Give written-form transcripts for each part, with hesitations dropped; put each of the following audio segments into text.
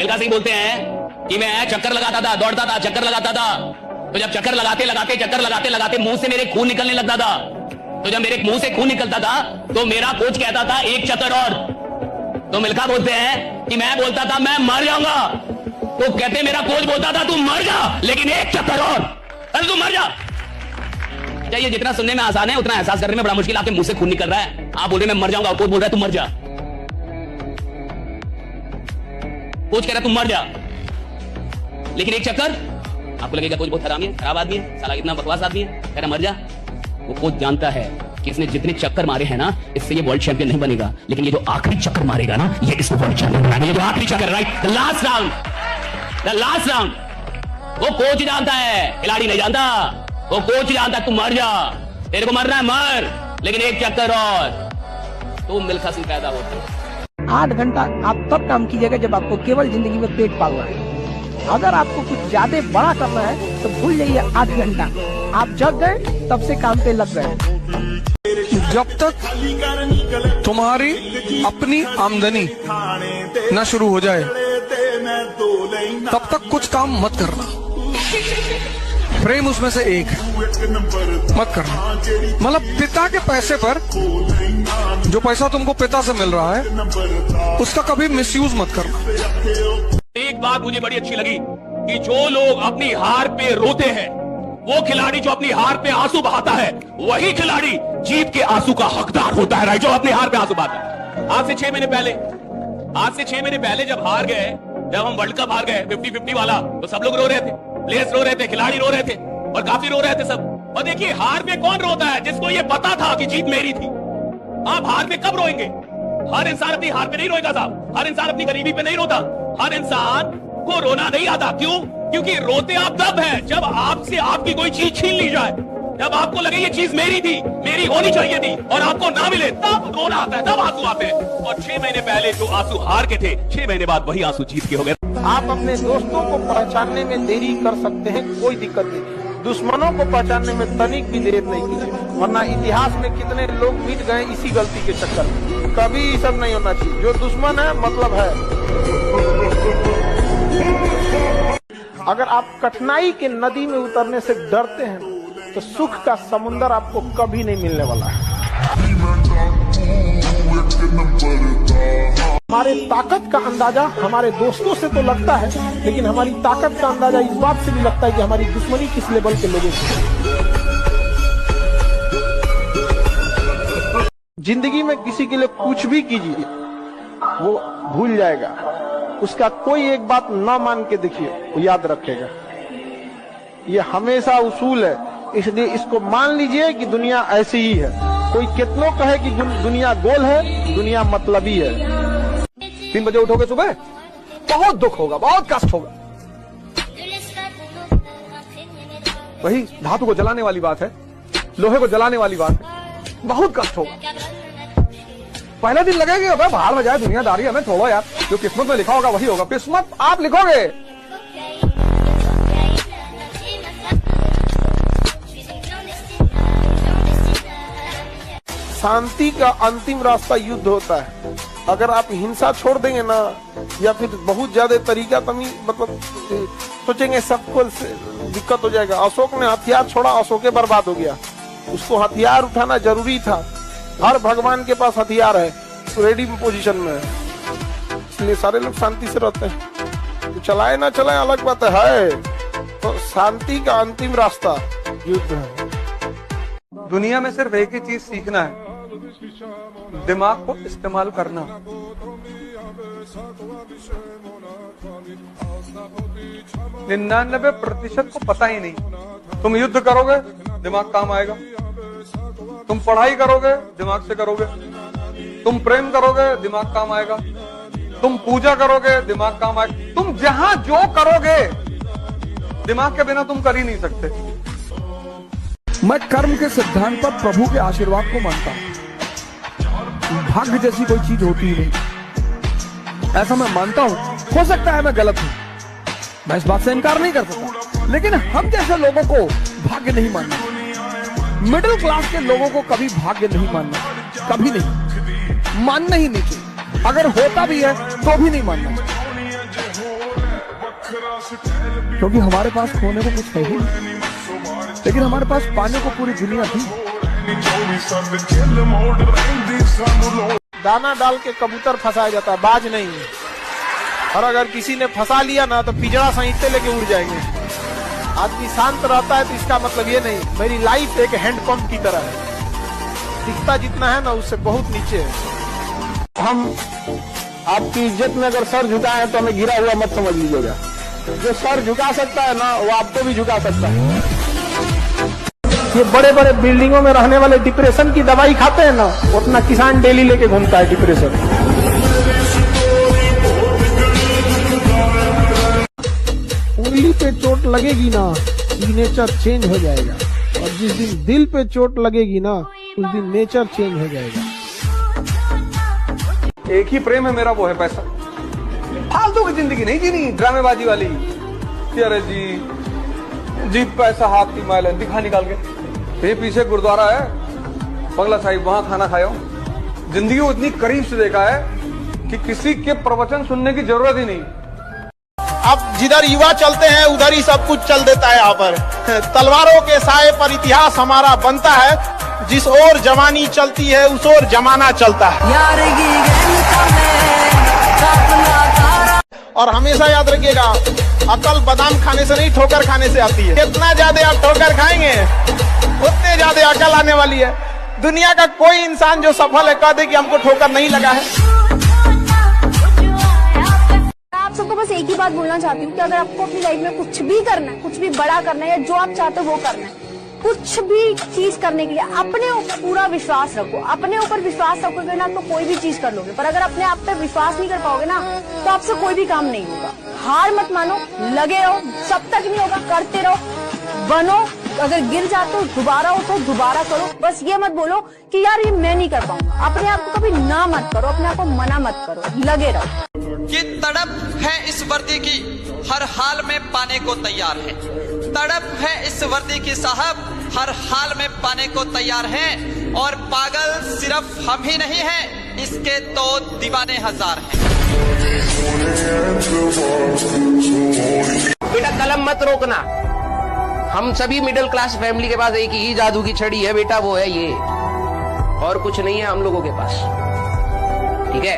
मिल्खा सिंह बोलते हैं कि मैं चक्कर लगाता था, दौड़ता था, चक्कर लगाता था। तो जब चक्कर लगाते लगाते मुंह से मेरे खून निकलने लगता था। तो जब मेरे मुंह से खून निकलता था तो मेरा कोच कहता था एक चक्कर और। तो मिल्खा बोलते हैं कि मैं बोलता था मैं मर जाऊंगा। तो कहते मेरा कोच बोलता था तू मर जा, लेकिन एक चक्कर और, अरे तू मर जा। ये जितना सुनने में आसान है उतना एहसास करने में बड़ा मुश्किल। आपके मुंह से खून निकल रहा है, आप बोल रहे मैं मर जाऊंगा, कोच बोल रहा है तू मर जा। कोच कह रहा है तू मर जा, लेकिन एक चक्कर। आपको लगेगा कोच बहुत हरामी है, खराब आदमी है, साला इतना बकवास आदमी है, कह रहा मर जा। वो कोच जानता है कि इसने जितने चक्कर मारे हैं ना, इससे ये वर्ल्ड चैंपियन नहीं बनेगा, लेकिन ये जो आखिरी चक्कर मारेगा ना, ये इसको वर्ल्ड चैंपियन बनाएगा। ये जो आखिरी चक्कर, राइट, द लास्ट राउंड, वो कोच जानता है, खिलाड़ी नहीं जानता। वो कोच जानता है तू मर जा, तेरे को मरना है मर, लेकिन एक चक्कर और। तो मिल्खा सिंह पैदा होता है। 8 घंटा आप तब काम कीजिएगा जब आपको केवल जिंदगी में पेट पालना है। अगर आपको कुछ ज्यादा बड़ा करना है तो भूल जाइए 8 घंटा। आप जग गए तब से काम पे लग गए। जब तक तुम्हारी अपनी आमदनी न शुरू हो जाए तब तक कुछ काम मत करना। प्रेम उसमें से एक मत करना। मतलब पिता के पैसे पर, जो पैसा तुमको पिता से मिल रहा है, उसका कभी मिसयूज मत करना। एक बात मुझे बड़ी अच्छी लगी कि जो लोग अपनी हार पे रोते हैं, वो खिलाड़ी जो अपनी हार पे आंसू बहाता है, वही खिलाड़ी जीत के आंसू का हकदार होता है, राइट, जो अपनी हार पे आंसू बहाता है। आज से 6 महीने पहले जब हार गए, जब हम वर्ल्ड कप हार गए 50-50 वाला, तो सब लोग रो रहे थे, प्लेयर्स रो रहे थे, खिलाड़ी रो रहे थे, और काफी रो रहे थे सब। और देखिए हार में कौन रोता है? जिसको ये पता था कि जीत मेरी थी। आप हार में कब रोएंगे? हर इंसान अपनी हार पे नहीं रोएगा साहब, हर इंसान अपनी गरीबी पे नहीं रोता, हर इंसान को रोना नहीं आता। क्यों? क्योंकि रोते आप तब हैं जब आपसे आपकी कोई चीज छीन ली जाए, जब आपको लगे ये चीज मेरी थी, मेरी होनी चाहिए थी, और आपको ना मिले, तब रोना आता है, तब आंसू आते हैं। और 6 महीने पहले जो आंसू हार के थे, 6 महीने बाद वही आंसू जीत के हो गए। आप अपने दोस्तों को पहचानने में देरी कर सकते हैं, कोई दिक्कत नहीं। दुश्मनों को पहचानने में तनिक भी देर नहीं कीजिए, वरना इतिहास में कितने लोग मिट गए इसी गलती के चक्कर में। कभी ये सब नहीं होना चाहिए। जो दुश्मन है मतलब है। अगर आप कठिनाई के नदी में उतरने से डरते हैं तो सुख का समुंदर आपको कभी नहीं मिलने वाला है। हमारे ताकत का अंदाजा हमारे दोस्तों से तो लगता है, लेकिन हमारी ताकत का अंदाजा इस बात से भी लगता है कि हमारी दुश्मनी किस लेवल के लोगों से। जिंदगी में किसी के लिए कुछ भी कीजिए, वो भूल जाएगा। उसका कोई एक बात ना मान के देखिए, वो याद रखेगा। ये हमेशा उसूल है, इसलिए इसको मान लीजिए कि दुनिया ऐसी ही है। कोई कितनों कहे कि दुनिया गोल है, दुनिया मतलबी है। 3 बजे उठोगे सुबह, बहुत दुख होगा, बहुत कष्ट होगा। वही धातु को जलाने वाली बात है, लोहे को जलाने वाली बात है, बहुत कष्ट होगा। पहले दिन लगेगा भाई बाहर में जाए दुनियादारी, हमें छोड़ो यार, जो किस्मत में लिखा होगा वही होगा। किस्मत आप लिखोगे। शांति का अंतिम रास्ता युद्ध होता है। अगर आप हिंसा छोड़ देंगे ना, या फिर बहुत ज्यादा तरीका मतलब सोचेंगे, सबको दिक्कत हो जाएगा। अशोक ने हथियार छोड़ा, अशोक बर्बाद हो गया। उसको हथियार उठाना जरूरी था। हर भगवान के पास हथियार है, रेडी पोजीशन में है, इसलिए सारे लोग शांति से रहते हैं। तो चलाए ना चलाए अलग बात है, तो शांति का अंतिम रास्ता युद्ध है। दुनिया में सिर्फ एक ही चीज सीखना है, दिमाग को इस्तेमाल करना। 99% को पता ही नहीं। तुम युद्ध करोगे, दिमाग काम आएगा। तुम पढ़ाई करोगे, दिमाग से करोगे। तुम प्रेम करोगे, दिमाग काम आएगा। तुम पूजा करोगे, दिमाग काम आएगा। तुम जहां जो करोगे, दिमाग के बिना तुम कर ही नहीं सकते। मैं कर्म के सिद्धांत पर प्रभु के आशीर्वाद को मानता हूं। भाग्य जैसी कोई चीज होती ही नहीं, ऐसा मैं मानता हूं। हो सकता है मैं गलत हूं, मैं इस बात से इनकार नहीं कर सकता, लेकिन हम जैसे लोगों को भाग्य नहीं मानना। मिडिल क्लास के लोगों को कभी भाग्य नहीं मानना, कभी नहीं मानना ही नहीं चाहिए। अगर होता भी है तो भी नहीं मानना चाहिए। क्योंकि हमारे पास खोने को कुछ है ही नहीं, लेकिन हमारे पास पाने को पूरी दुनिया थी। दाना डाल के कबूतर फंसाया जाता है, बाज नहीं। और अगर किसी ने फंसा लिया ना तो पिजड़ा सहित लेके उड़ जाएंगे। आदमी शांत रहता है तो इसका मतलब ये नहीं मेरी लाइफ एक हैंडपंप की तरह है, दिखता जितना है ना उससे बहुत नीचे है। हम आपकी इज्जत में अगर सर झुकाए तो हमें गिरा हुआ मत समझ लीजिएगा। जो सर झुका सकता है ना वो आपको भी झुका सकता है। ये बड़े बड़े बिल्डिंगों में रहने वाले डिप्रेशन की दवाई खाते हैं ना, उतना किसान डेली लेके घूमता है डिप्रेशन। उंगली पे चोट लगेगी ना नेचर चेंज हो जाएगा, और जिस दिन दिल पे चोट लगेगी ना उस दिन नेचर चेंज हो जाएगा। एक ही प्रेम है मेरा, वो है पैसा। फालतू की जिंदगी नहीं जीनी, ड्रामेबाजी वाली। अरे जी पैसा हाथ की मैल है, दिखा निकाल के। ये पीछे गुरुद्वारा है बंगला साहिब, वहां खाना खाया हूं। जिंदगी को इतनी करीब से देखा है कि किसी के प्रवचन सुनने की जरूरत ही नहीं। अब जिधर युवा चलते हैं उधर ही सब कुछ चल देता है। यहाँ पर तलवारों के साए पर इतिहास हमारा बनता है, जिस ओर जवानी चलती है उस ओर जमाना चलता है। और हमेशा याद रखिएगा, अकल बादाम खाने से नहीं ठोकर खाने से आती है। जितना ज्यादा आप ठोकर खाएंगे उतने ज्यादा अकल आने वाली है। दुनिया का कोई इंसान जो सफल है कह दे कि हमको ठोकर नहीं लगा है। आप सबको बस एक ही बात बोलना चाहती हूँ कि अगर आपको अपनी लाइफ में कुछ भी करना है, कुछ भी बड़ा करना है, या जो आप चाहते हो वो करना है, कुछ भी चीज करने के लिए अपने ऊपर पूरा विश्वास रखो। अपने ऊपर विश्वास रखोगे ना तो कोई भी चीज कर लोगे, पर अगर अपने आप पे विश्वास नहीं कर पाओगे ना तो आपसे कोई भी काम नहीं होगा। हार मत मानो, लगे रहो, जब तक नहीं होगा करते रहो, बनो। अगर गिर जाते हो दोबारा उठो, दोबारा करो। बस ये मत बोलो कि यार ये मैं नहीं कर पाऊंगा। अपने आप को कभी ना मत करो, अपने आप को मना मत करो, लगे रहो। ये तड़प है इस वर्दी की, हर हाल में पाने को तैयार है। तड़प है इस वर्दी की साहब, हर हाल में पाने को तैयार है। और पागल सिर्फ हम ही नहीं हैं, इसके तो दीवाने हजार हैं। बेटा कलम मत रोकना। हम सभी मिडिल क्लास फैमिली के पास एक ही जादू की छड़ी है बेटा, वो है ये, और कुछ नहीं है हम लोगों के पास। ठीक है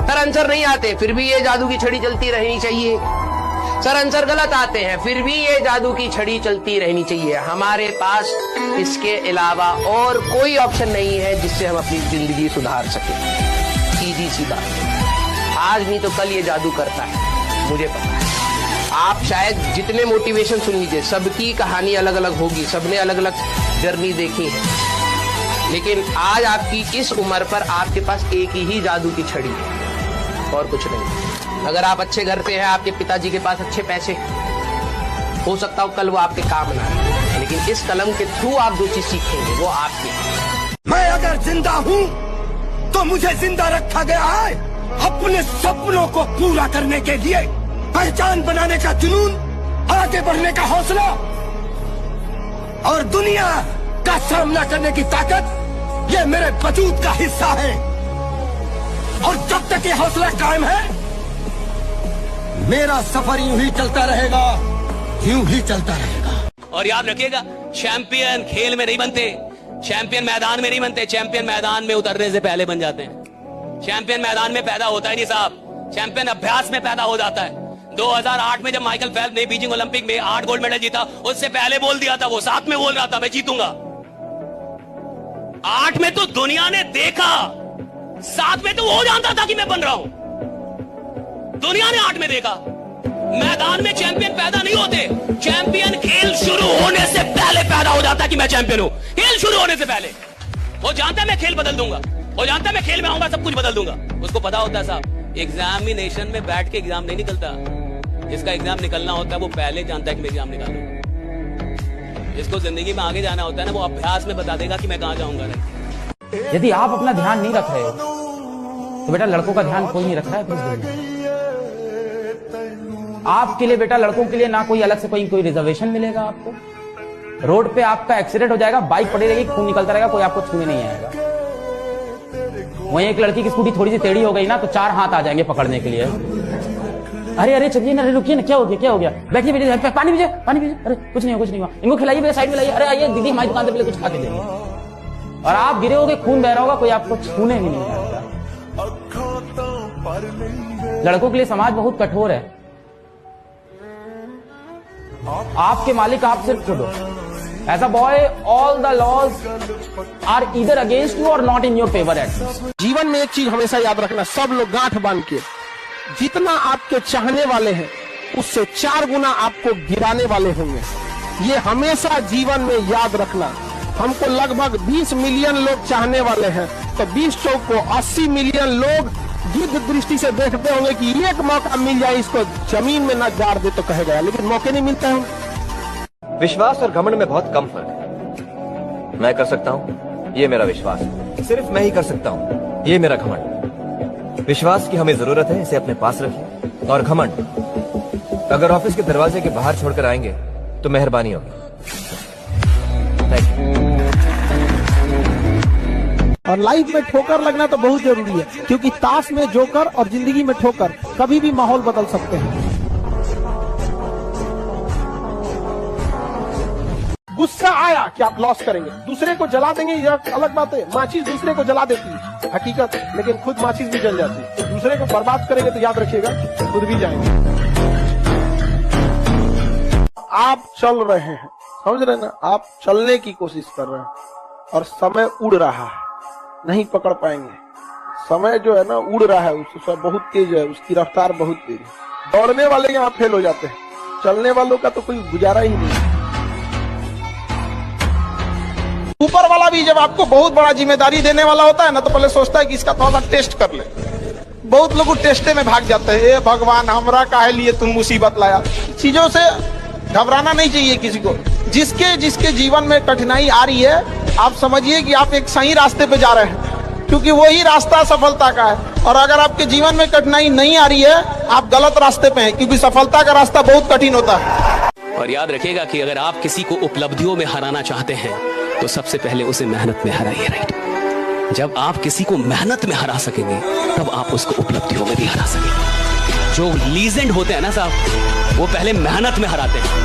सर, आंसर नहीं आते फिर भी ये जादू की छड़ी चलती रहनी चाहिए। सर आंसर गलत आते हैं फिर भी ये जादू की छड़ी चलती रहनी चाहिए। हमारे पास इसके अलावा और कोई ऑप्शन नहीं है जिससे हम अपनी जिंदगी सुधार सके। सीधी सी बात, आज नहीं तो कल ये जादू करता है, मुझे पता है। आप शायद जितने मोटिवेशन सुन लीजिए, सबकी कहानी अलग अलग होगी, सबने अलग अलग जर्नी देखी है, लेकिन आज आपकी इस उम्र पर आपके पास एक ही जादू की छड़ी है और कुछ नहीं। अगर आप अच्छे घर पे हैं, आपके पिताजी के पास अच्छे पैसे, हो सकता हो कल वो आपके काम ना आए, लेकिन इस कलम के थ्रू आप जो चीज सीखेंगे वो आपकी। मैं अगर जिंदा हूँ तो मुझे जिंदा रखा गया है अपने सपनों को पूरा करने के लिए। पहचान बनाने का जुनून, आगे बढ़ने का हौसला और दुनिया का सामना करने की ताकत, ये मेरे वजूद का हिस्सा है। और जब तक ये हौसला कायम है, मेरा सफर यूं ही चलता रहेगा, यूं ही चलता रहेगा। और याद रखिएगा, चैंपियन खेल में नहीं बनते, चैंपियन मैदान में नहीं बनते, चैंपियन मैदान में उतरने से पहले बन जाते हैं। चैंपियन मैदान में पैदा होता ही नहीं साहब, चैंपियन अभ्यास में पैदा हो जाता है। 2008 में जब माइकल फेल्प्स ने बीजिंग ओलंपिक में 8 गोल्ड मेडल जीता, उससे पहले बोल दिया था, वो 7 में बोल रहा था मैं जीतूंगा। 8 में तो दुनिया ने देखा, 7 में तो वो जानता था कि मैं बन रहा हूं। दुनिया ने 8 में देखा। मैदान में चैंपियन पैदा नहीं होते, चैंपियन खेल शुरू होने से पहले पैदा हो जाता है कि मैं चैंपियन हूं। खेल शुरू होने से पहले वो जानता है मैं खेल बदल दूंगा, वो जानता है मैं खेल में आऊंगा सब कुछ बदल दूंगा। उसको पता होता है साहब, एग्जामिनेशन में बैठ के एग्जाम नहीं निकलता, जिसका एग्जाम निकलना होता है वो पहले जानता है कि मैं एग्जाम निकालूंगा। जिसको जिंदगी में आगे जाना होता है ना, वो अभ्यास में बता देगा कि मैं कहां जाऊंगा। यदि आप अपना ध्यान नहीं रख रहे हो तो बेटा लड़कों का ध्यान कोई नहीं रख रहा है इस दुनिया में। आपके लिए बेटा, लड़कों के लिए ना कोई अलग से कोई रिजर्वेशन मिलेगा आपको। रोड पे आपका एक्सीडेंट हो जाएगा, बाइक पड़ी रहेगी, खून निकलता रहेगा, कोई आपको छूने नहीं आएगा। वहीं एक लड़की की स्कूटी थोड़ी सी टेढ़ी हो गई ना तो 4 हाथ आ जाएंगे पकड़ने के लिए। अरे अरे चलिए ना, अरे रुकिए ना, क्या हो गया, बैठिए बैठिए, पानी पीजिए, अरे कुछ नहीं हुआ, इनको खिलाइए, मेरे साइड में लाइए, अरे आइए दीदी हमारी दुकान पे पहले कुछ खा के देंगे। और आप गिरे होगे, खून बह रहा होगा, कोई आपको छूने भी नहीं आएगा। लड़कों के लिए समाज बहुत कठोर है। आपके मालिक आप सिर्फ खुद हो। As a boy all the laws are either against you और not in your favour at. जीवन में एक चीज हमेशा याद रखना, सब लोग गांठ बांध के, जितना आपके चाहने वाले हैं उससे 4 गुना आपको गिराने वाले होंगे। ये हमेशा जीवन में याद रखना। हमको लगभग 20 मिलियन लोग चाहने वाले हैं, तो 20 चौक को 80 मिलियन लोग युद्ध दृष्टि से देखते होंगे कि एक मौका मिल जाए, इसको जमीन में न गाड़ दे तो कहेगा, लेकिन मौके नहीं मिलते हैं। विश्वास और घमंड में बहुत कम फर्क है। मैं कर सकता हूँ, ये मेरा विश्वास है। सिर्फ मैं ही कर सकता हूँ, ये मेरा घमंड। विश्वास की हमें जरूरत है, इसे अपने पास रखिए। और घमंड अगर ऑफिस के दरवाजे के बाहर छोड़कर आएंगे तो मेहरबानी होगी। Thank you. और लाइफ में ठोकर लगना तो बहुत जरूरी है, क्योंकि ताश में जोकर और जिंदगी में ठोकर कभी भी माहौल बदल सकते हैं। गुस्सा आया कि आप लॉस करेंगे, दूसरे को जला देंगे, यह अलग बात है। माचिस दूसरे को जला देती है हकीकत, लेकिन खुद माचिस भी जल जाती है। तो दूसरे को बर्बाद करेंगे तो याद रखिएगा खुद भी जाएंगे। आप चल रहे हैं, समझ रहे ना, आप चलने की कोशिश कर रहे हैं और समय उड़ रहा है, नहीं पकड़ पाएंगे। समय जो है ना उड़ रहा है, उससे बहुत तेज है, उसकी रफ्तार बहुत तेज है। दौड़ने वाले यहाँ फेल हो जाते हैं, चलने वालों का तो कोई गुजारा ही नहीं। ऊपर वाला भी जब आपको बहुत बड़ा जिम्मेदारी देने वाला होता है ना, तो पहले सोचता है कि इसका थोड़ा सा टेस्ट कर ले। बहुत लोग टेस्टे में भाग जाते हैं, ए भगवान हमरा काहे लिए तुम मुसीबत लाया। चीजों से घबराना नहीं चाहिए किसी को। जिसके जीवन में कठिनाई आ रही है, आप समझिए कि आप एक सही रास्ते पे जा रहे हैं, क्योंकि वही रास्ता सफलता का है। और अगर आपके जीवन में कठिनाई नहीं आ रही है, आप गलत रास्ते पे हैं, क्योंकि सफलता का रास्ता बहुत कठिन होता है। और याद रखिएगा कि अगर आप किसी को उपलब्धियों में हराना चाहते हैं तो सबसे पहले उसे मेहनत में हराइए, राइट। जब आप किसी को मेहनत में हरा सकेंगे तब आप उसको उपलब्धियों में भी हरा सकेंगे। जो लीजेंड होते हैं ना साहब, वो पहले मेहनत में हराते हैं।